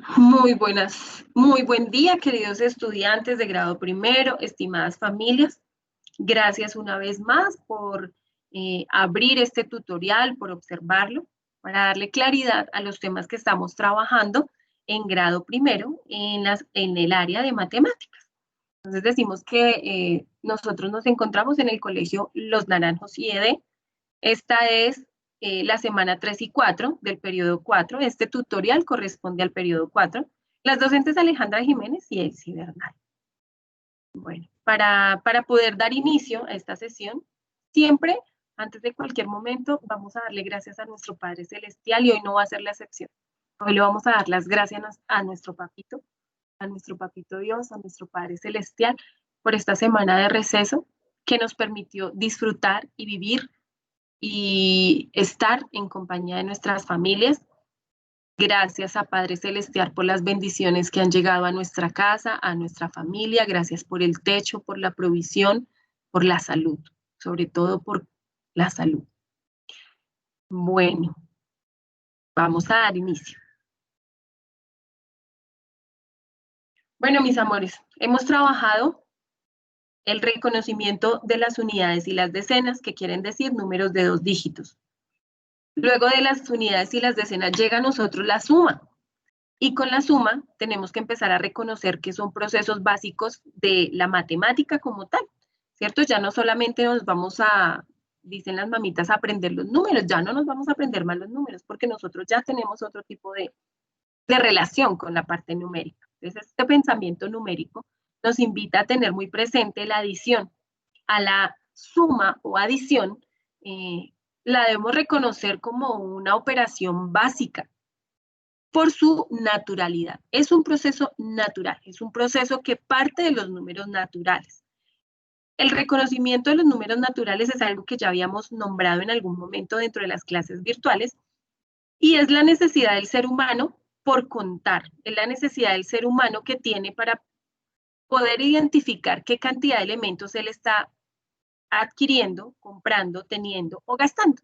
Muy buen día, queridos estudiantes de grado primero, estimadas familias. Gracias una vez más por abrir este tutorial, por observarlo, para darle claridad a los temas que estamos trabajando en grado primero en el área de matemáticas. Entonces decimos que nosotros nos encontramos en el colegio Los Naranjos IED. Esta es la semana 3 y 4 del periodo 4. Este tutorial corresponde al periodo 4. Las docentes Alejandra Jiménez y Elsie Bernal. Bueno, para poder dar inicio a esta sesión, siempre, antes de cualquier momento, vamos a darle gracias a nuestro Padre Celestial y hoy no va a ser la excepción. Hoy le vamos a dar las gracias a nuestro papito Dios, a nuestro Padre Celestial, por esta semana de receso que nos permitió disfrutar y vivir y estar en compañía de nuestras familias. Gracias a Padre Celestial por las bendiciones que han llegado a nuestra casa, a nuestra familia. Gracias por el techo, por la provisión, por la salud, sobre todo por la salud. Bueno, vamos a dar inicio. Bueno, mis amores, hemos trabajado el reconocimiento de las unidades y las decenas, que quieren decir números de 2 dígitos. Luego de las unidades y las decenas llega a nosotros la suma. Y con la suma tenemos que empezar a reconocer que son procesos básicos de la matemática como tal, ¿cierto? Ya no solamente nos vamos a, dicen las mamitas, a aprender los números, ya no nos vamos a aprender más los números, porque nosotros ya tenemos otro tipo de relación con la parte numérica. Entonces, este pensamiento numérico nos invita a tener muy presente la adición. A la suma o adición, la debemos reconocer como una operación básica, por su naturalidad. Es un proceso natural, es un proceso que parte de los números naturales. El reconocimiento de los números naturales es algo que ya habíamos nombrado en algún momento dentro de las clases virtuales y es la necesidad del ser humano por contar, es la necesidad del ser humano que tiene para poder identificar qué cantidad de elementos él está adquiriendo, comprando, teniendo o gastando.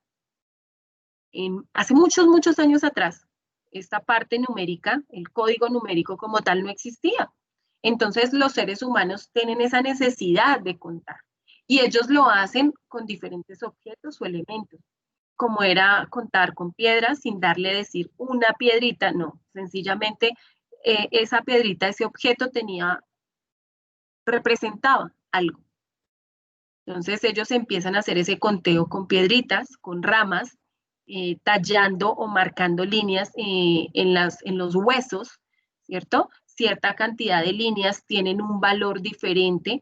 Hace muchos años atrás, esta parte numérica, el código numérico como tal, no existía. Entonces los seres humanos tienen esa necesidad de contar y ellos lo hacen con diferentes objetos o elementos, como era contar con piedras sin darle decir una piedrita, no, sencillamente esa piedrita, ese objeto representaba algo. Entonces ellos empiezan a hacer ese conteo con piedritas, con ramas, tallando o marcando líneas en los huesos, ¿cierto? Cierta cantidad de líneas tienen un valor diferente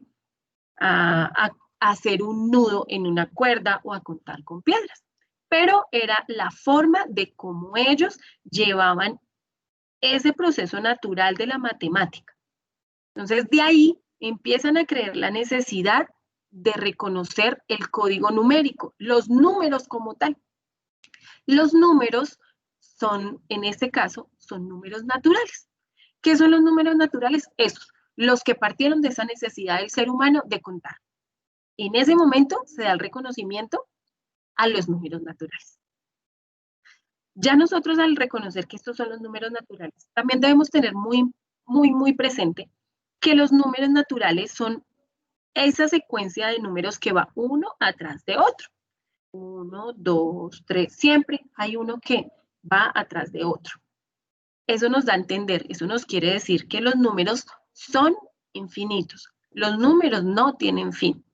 a hacer un nudo en una cuerda o a contar con piedras. Pero era la forma de cómo ellos llevaban ese proceso natural de la matemática. Entonces, de ahí empiezan a creer la necesidad de reconocer el código numérico, los números como tal. Los números son, en este caso, son números naturales. ¿Qué son los números naturales? Esos, los que partieron de esa necesidad del ser humano de contar. En ese momento se da el reconocimiento a los números naturales. Ya nosotros al reconocer que estos son los números naturales, también debemos tener muy presente que los números naturales son esa secuencia de números que va uno atrás de otro. 1, 2, 3, siempre hay uno que va atrás de otro. Eso nos da a entender, eso nos quiere decir que los números son infinitos. Los números no tienen fin.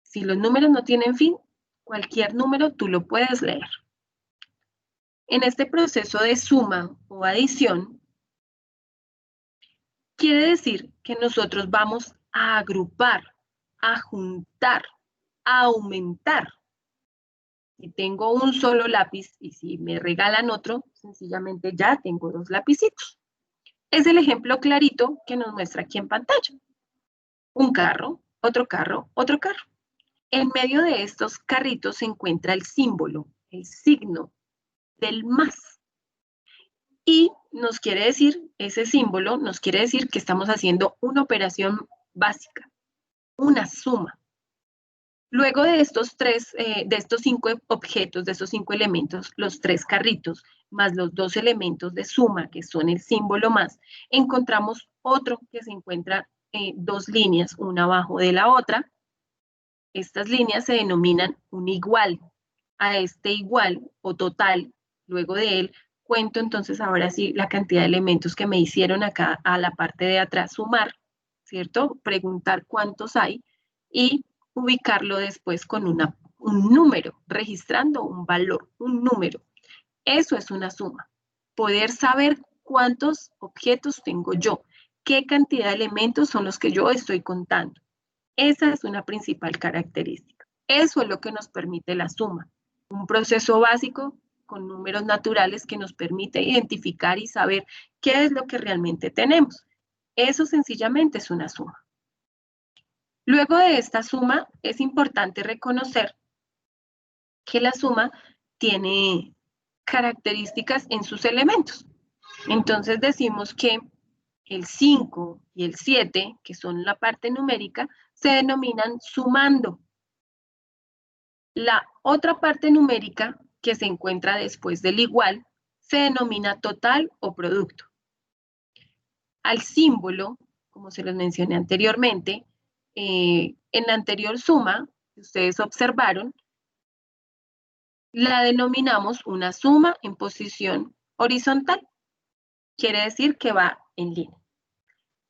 Si los números no tienen fin, cualquier número tú lo puedes leer. En este proceso de suma o adición, quiere decir que nosotros vamos a agrupar, a juntar, a aumentar. Si tengo un solo lápiz y si me regalan otro, sencillamente ya tengo 2 lapicitos. Es el ejemplo clarito que nos muestra aquí en pantalla. Un carro, otro carro, otro carro. En medio de estos carritos se encuentra el símbolo, el signo del más. Y nos quiere decir, ese símbolo nos quiere decir que estamos haciendo una operación básica, una suma. Luego de estos 5 objetos, de estos 5 elementos, los 3 carritos, más los dos elementos de suma, que son el símbolo más, encontramos otro que se encuentra dos líneas, una abajo de la otra. Estas líneas se denominan un igual. A este igual o total, luego de él, cuento entonces ahora sí la cantidad de elementos que me hicieron acá a la parte de atrás, sumar, ¿cierto? Preguntar cuántos hay y ubicarlo después con un número, registrando un valor, un número. Eso es una suma. Poder saber cuántos objetos tengo yo, qué cantidad de elementos son los que yo estoy contando. Esa es una principal característica. Eso es lo que nos permite la suma. Un proceso básico con números naturales que nos permite identificar y saber qué es lo que realmente tenemos. Eso sencillamente es una suma. Luego de esta suma, es importante reconocer que la suma tiene características en sus elementos. Entonces decimos que el 5 y el 7, que son la parte numérica, se denominan sumando. La otra parte numérica que se encuentra después del igual se denomina total o producto. Al símbolo, como se los mencioné anteriormente, en la anterior suma, que ustedes observaron, la denominamos una suma en posición horizontal. Quiere decir que va en línea.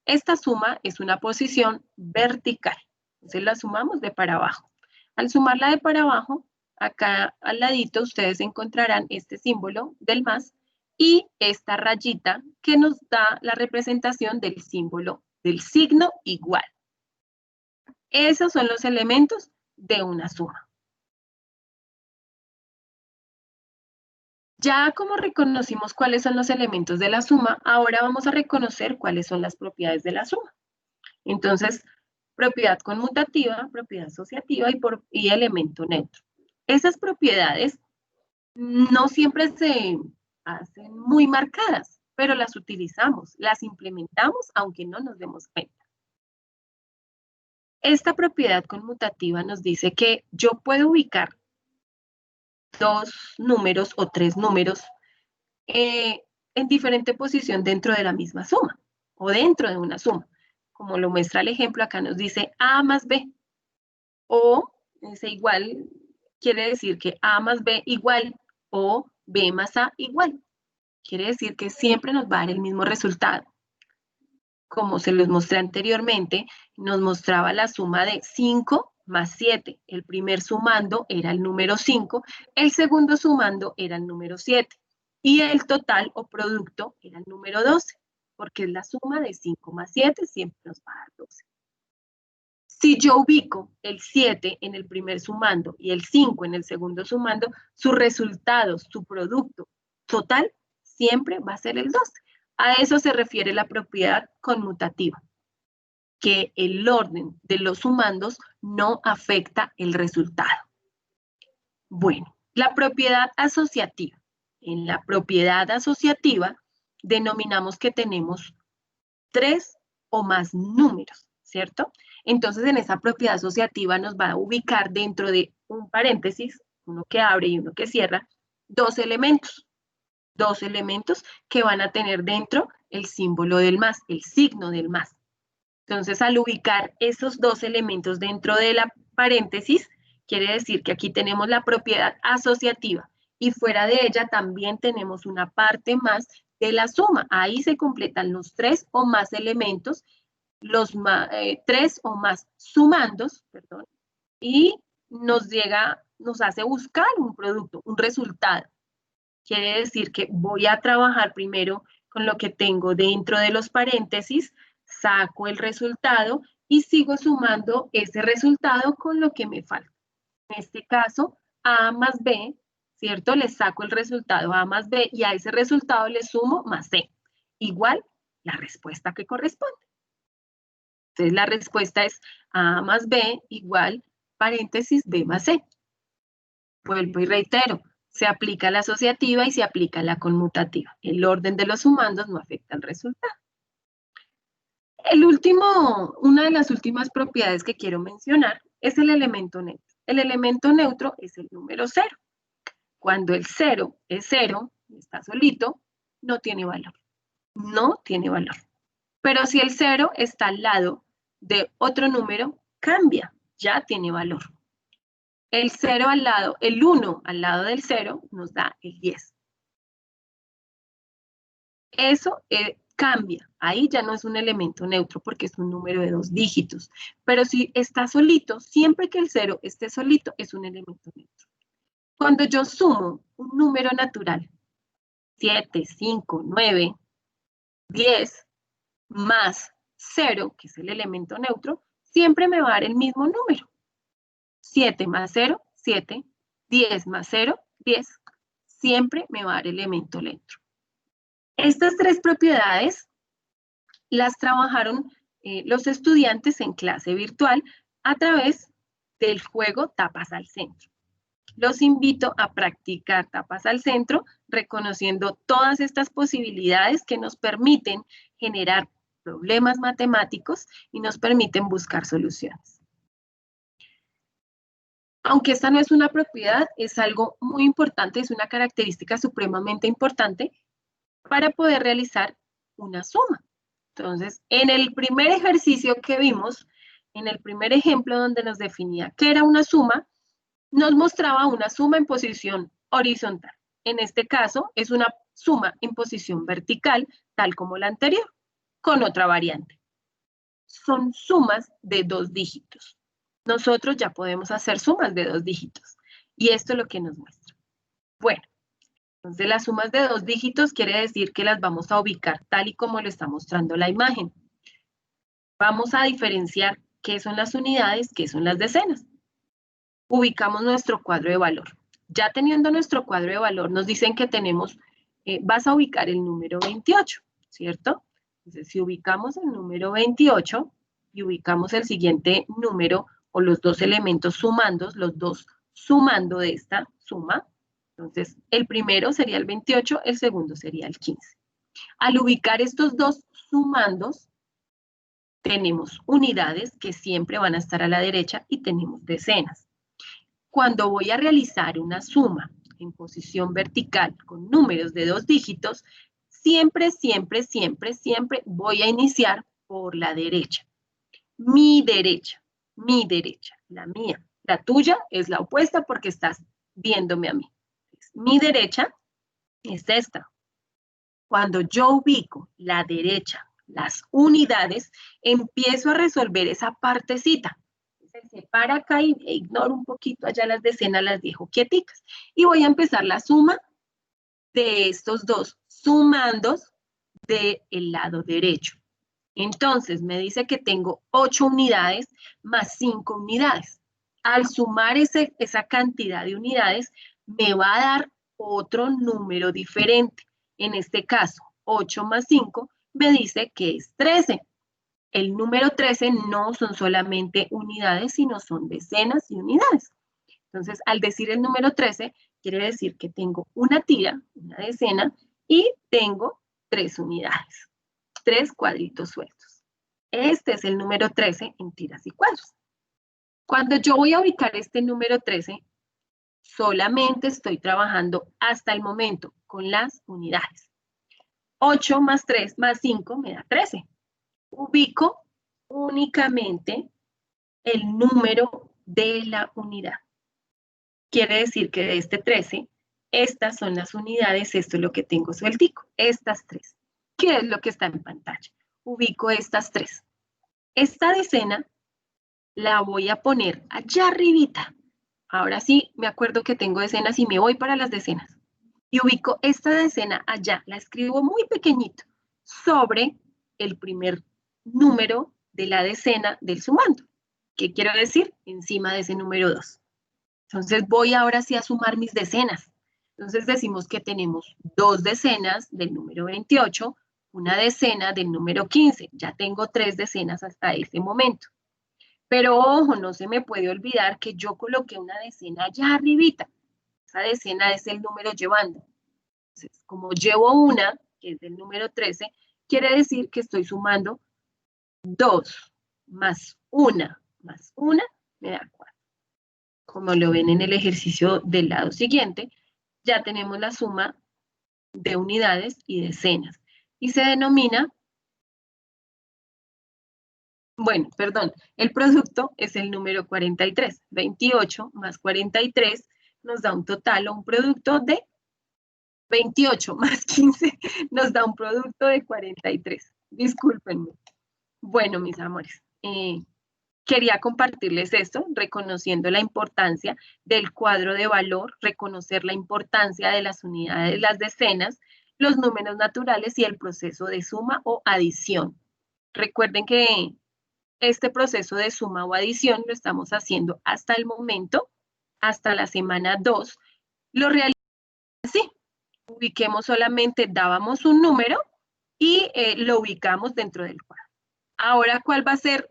Esta suma es una posición vertical. Entonces la sumamos de para abajo. Al sumarla de para abajo, acá al ladito ustedes encontrarán este símbolo del más y esta rayita que nos da la representación del símbolo, del signo igual. Esos son los elementos de una suma. Ya como reconocimos cuáles son los elementos de la suma, ahora vamos a reconocer cuáles son las propiedades de la suma. Entonces, propiedad conmutativa, propiedad asociativa y elemento neutro. Esas propiedades no siempre se hacen muy marcadas, pero las utilizamos, las implementamos aunque no nos demos cuenta. Esta propiedad conmutativa nos dice que yo puedo ubicar dos números o tres números en diferente posición dentro de la misma suma o dentro de una suma. Como lo muestra el ejemplo, acá nos dice A más B. O ese igual quiere decir que A más B igual o B más A igual. Quiere decir que siempre nos va a dar el mismo resultado. Como se los mostré anteriormente, nos mostraba la suma de 5 más 7. El primer sumando era el número 5, el segundo sumando era el número 7 y el total o producto era el número 12, porque es la suma de 5 más 7, siempre nos va a dar 12. Si yo ubico el 7 en el primer sumando y el 5 en el segundo sumando, su resultado, su producto total, siempre va a ser el 12. A eso se refiere la propiedad conmutativa, que el orden de los sumandos no afecta el resultado. Bueno, la propiedad asociativa. En la propiedad asociativa denominamos que tenemos 3 o más números, ¿cierto? Entonces, en esa propiedad asociativa nos va a ubicar dentro de un paréntesis, uno que abre y uno que cierra, dos elementos que van a tener dentro el símbolo del más, el signo del más. Entonces, al ubicar esos dos elementos dentro de la paréntesis, quiere decir que aquí tenemos la propiedad asociativa y fuera de ella también tenemos una parte más de la suma. Ahí se completan los 3 o más elementos, los 3 o más sumandos, perdón, y nos hace buscar un producto, un resultado. Quiere decir que voy a trabajar primero con lo que tengo dentro de los paréntesis, saco el resultado y sigo sumando ese resultado con lo que me falta. En este caso, A más B, ¿cierto? Le saco el resultado A más B y a ese resultado le sumo más C. Igual la respuesta que corresponde. Entonces, la respuesta es A más B igual paréntesis B más C. Vuelvo y reitero, se aplica la asociativa y se aplica la conmutativa. El orden de los sumandos no afecta el resultado. Una de las últimas propiedades que quiero mencionar es el elemento neutro. El elemento neutro es el número 0. Cuando el 0 es 0, está solito, no tiene valor. No tiene valor. Pero si el 0 está al lado de otro número, cambia, ya tiene valor. El 0 al lado, el 1 al lado del 0 nos da el 10. Eso cambia. Ahí ya no es un elemento neutro porque es un número de 2 dígitos. Pero si está solito, siempre que el 0 esté solito, es un elemento neutro. Cuando yo sumo un número natural, 7, 5, 9, 10, más 0, que es el elemento neutro, siempre me va a dar el mismo número. 7 más 0, 7. 10 más 0, 10. Siempre me va a dar elemento neutro. Estas tres propiedades las trabajaron los estudiantes en clase virtual a través del juego Tapas al Centro. Los invito a practicar tapas al centro, reconociendo todas estas posibilidades que nos permiten generar problemas matemáticos y nos permiten buscar soluciones. Aunque esta no es una propiedad, es algo muy importante, es una característica supremamente importante para poder realizar una suma. Entonces, en el primer ejercicio que vimos, en el primer ejemplo donde nos definía qué era una suma, nos mostraba una suma en posición horizontal. En este caso, es una suma en posición vertical, tal como la anterior, con otra variante. Son sumas de 2 dígitos. Nosotros ya podemos hacer sumas de 2 dígitos. Y esto es lo que nos muestra. Bueno, entonces las sumas de 2 dígitos quiere decir que las vamos a ubicar tal y como lo está mostrando la imagen. Vamos a diferenciar qué son las unidades, qué son las decenas. Ubicamos nuestro cuadro de valor. Ya teniendo nuestro cuadro de valor, nos dicen que tenemos, vas a ubicar el número 28, ¿cierto? Entonces, si ubicamos el número 28 y ubicamos el siguiente número o los dos elementos sumando, los dos sumando de esta suma, entonces el primero sería el 28, el segundo sería el 15. Al ubicar estos dos sumandos, tenemos unidades que siempre van a estar a la derecha y tenemos decenas. Cuando voy a realizar una suma en posición vertical con números de 2 dígitos, siempre, siempre, siempre, siempre voy a iniciar por la derecha. Mi derecha, la mía. La tuya es la opuesta porque estás viéndome a mí. Mi derecha es esta. Cuando yo ubico la derecha, las unidades, empiezo a resolver esa partecita. Se separa acá e ignoro un poquito allá las decenas, las dejo quieticas. Y voy a empezar la suma de estos dos sumandos del lado derecho. Entonces, me dice que tengo 8 unidades más 5 unidades. Al sumar esa cantidad de unidades, me va a dar otro número diferente. En este caso, 8 más 5 me dice que es 13. El número 13 no son solamente unidades, sino son decenas y unidades. Entonces, al decir el número 13, quiere decir que tengo una tira, una decena, y tengo 3 unidades, 3 cuadritos sueltos. Este es el número 13 en tiras y cuadros. Cuando yo voy a ubicar este número 13, solamente estoy trabajando hasta el momento con las unidades. 8 más 3 más 5 me da 13. Ubico únicamente el número de la unidad. Quiere decir que de este 13, estas son las unidades, esto es lo que tengo sueltico, estas 3. ¿Qué es lo que está en pantalla? Ubico estas 3. Esta decena la voy a poner allá arribita. Ahora sí, me acuerdo que tengo decenas y me voy para las decenas. Y ubico esta decena allá, la escribo muy pequeñito, sobre el primer número de la decena del sumando. ¿Qué quiero decir? Encima de ese número 2. Entonces voy ahora sí a sumar mis decenas. Entonces decimos que tenemos 2 decenas del número 28, una decena del número 15. Ya tengo 3 decenas hasta este momento. Pero ojo, no se me puede olvidar que yo coloqué una decena allá arribita. Esa decena es el número llevando. Entonces, como llevo una, que es del número 13, quiere decir que estoy sumando 2 más 1 más 1 me da 4. Como lo ven en el ejercicio del lado siguiente, ya tenemos la suma de unidades y decenas. Y se denomina, bueno, perdón, el producto es el número 43. 28 más 43 nos da un total o un producto de 28 más 15 nos da un producto de 43. Discúlpenme. Bueno, mis amores, quería compartirles esto, reconociendo la importancia del cuadro de valor, reconocer la importancia de las unidades, las decenas, los números naturales y el proceso de suma o adición. Recuerden que este proceso de suma o adición lo estamos haciendo hasta el momento, hasta la semana 2. Lo realizamos así. Ubiquemos solamente, dábamos un número y lo ubicamos dentro del cuadro. Ahora, ¿cuál va a ser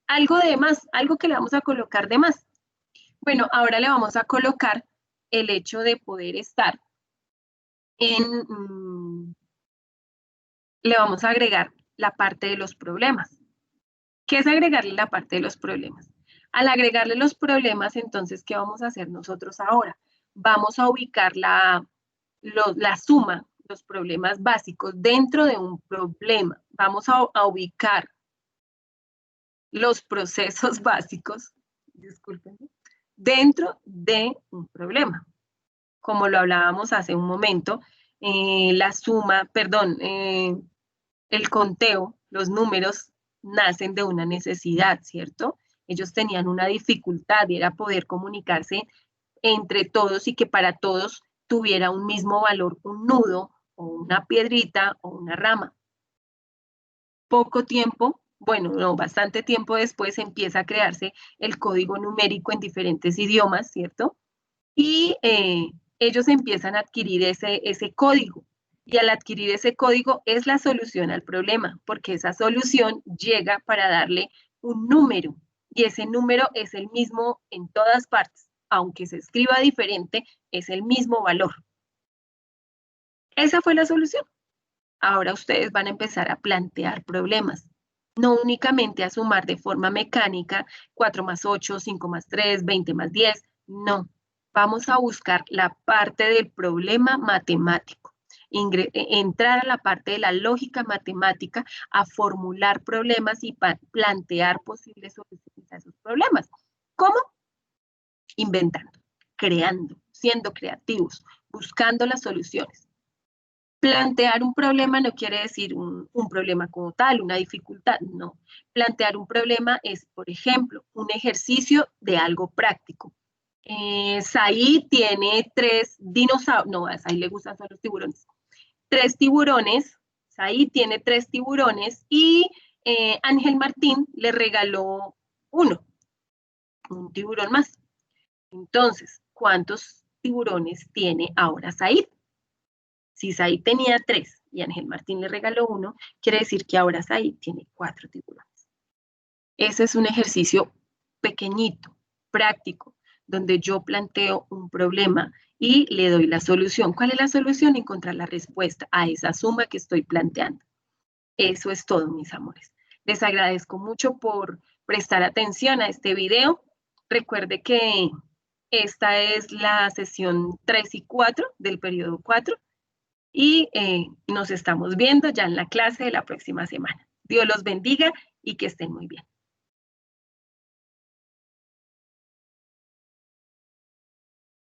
algo de más? Algo que le vamos a colocar de más. Bueno, ahora le vamos a colocar el hecho de poder estar en, le vamos a agregar la parte de los problemas. ¿Qué es agregarle la parte de los problemas? Al agregarle los problemas, entonces, ¿qué vamos a hacer nosotros ahora? Vamos a ubicar la suma, los problemas básicos dentro de un problema. Vamos a ubicar los procesos básicos, discúlpenme, dentro de un problema. Como lo hablábamos hace un momento, la suma, perdón, el conteo, los números nacen de una necesidad, ¿cierto? Ellos tenían una dificultad y era poder comunicarse entre todos y que para todos tuviera un mismo valor, un nudo o una piedrita o una rama. Poco tiempo, bueno, no, bastante tiempo después empieza a crearse el código numérico en diferentes idiomas, ¿cierto? Y ellos empiezan a adquirir ese código. Y al adquirir ese código es la solución al problema, porque esa solución llega para darle un número. Y ese número es el mismo en todas partes. Aunque se escriba diferente, es el mismo valor. Esa fue la solución. Ahora ustedes van a empezar a plantear problemas. No únicamente a sumar de forma mecánica 4 más 8, 5 más 3, 20 más 10. No. Vamos a buscar la parte del problema matemático. Entrar a la parte de la lógica matemática, a formular problemas y plantear posibles soluciones a esos problemas. ¿Cómo? Inventando, creando, siendo creativos, buscando las soluciones. Plantear un problema no quiere decir un problema como tal, una dificultad, no. Plantear un problema es, por ejemplo, un ejercicio de algo práctico. Said tiene 3 dinosaurios, no, a Said le gustan solo los tiburones. 3 tiburones, Said tiene 3 tiburones y Ángel Martín le regaló un tiburón más. Entonces, ¿cuántos tiburones tiene ahora Said? Si Said tenía 3 y Ángel Martín le regaló 1, quiere decir que ahora Said tiene 4 tiburones. Ese es un ejercicio pequeñito, práctico, donde yo planteo un problema y le doy la solución. ¿Cuál es la solución? Encontrar la respuesta a esa suma que estoy planteando. Eso es todo, mis amores. Les agradezco mucho por prestar atención a este video. Recuerde que esta es la sesión 3 y 4 del periodo 4 y nos estamos viendo ya en la clase de la próxima semana. Dios los bendiga y que estén muy bien.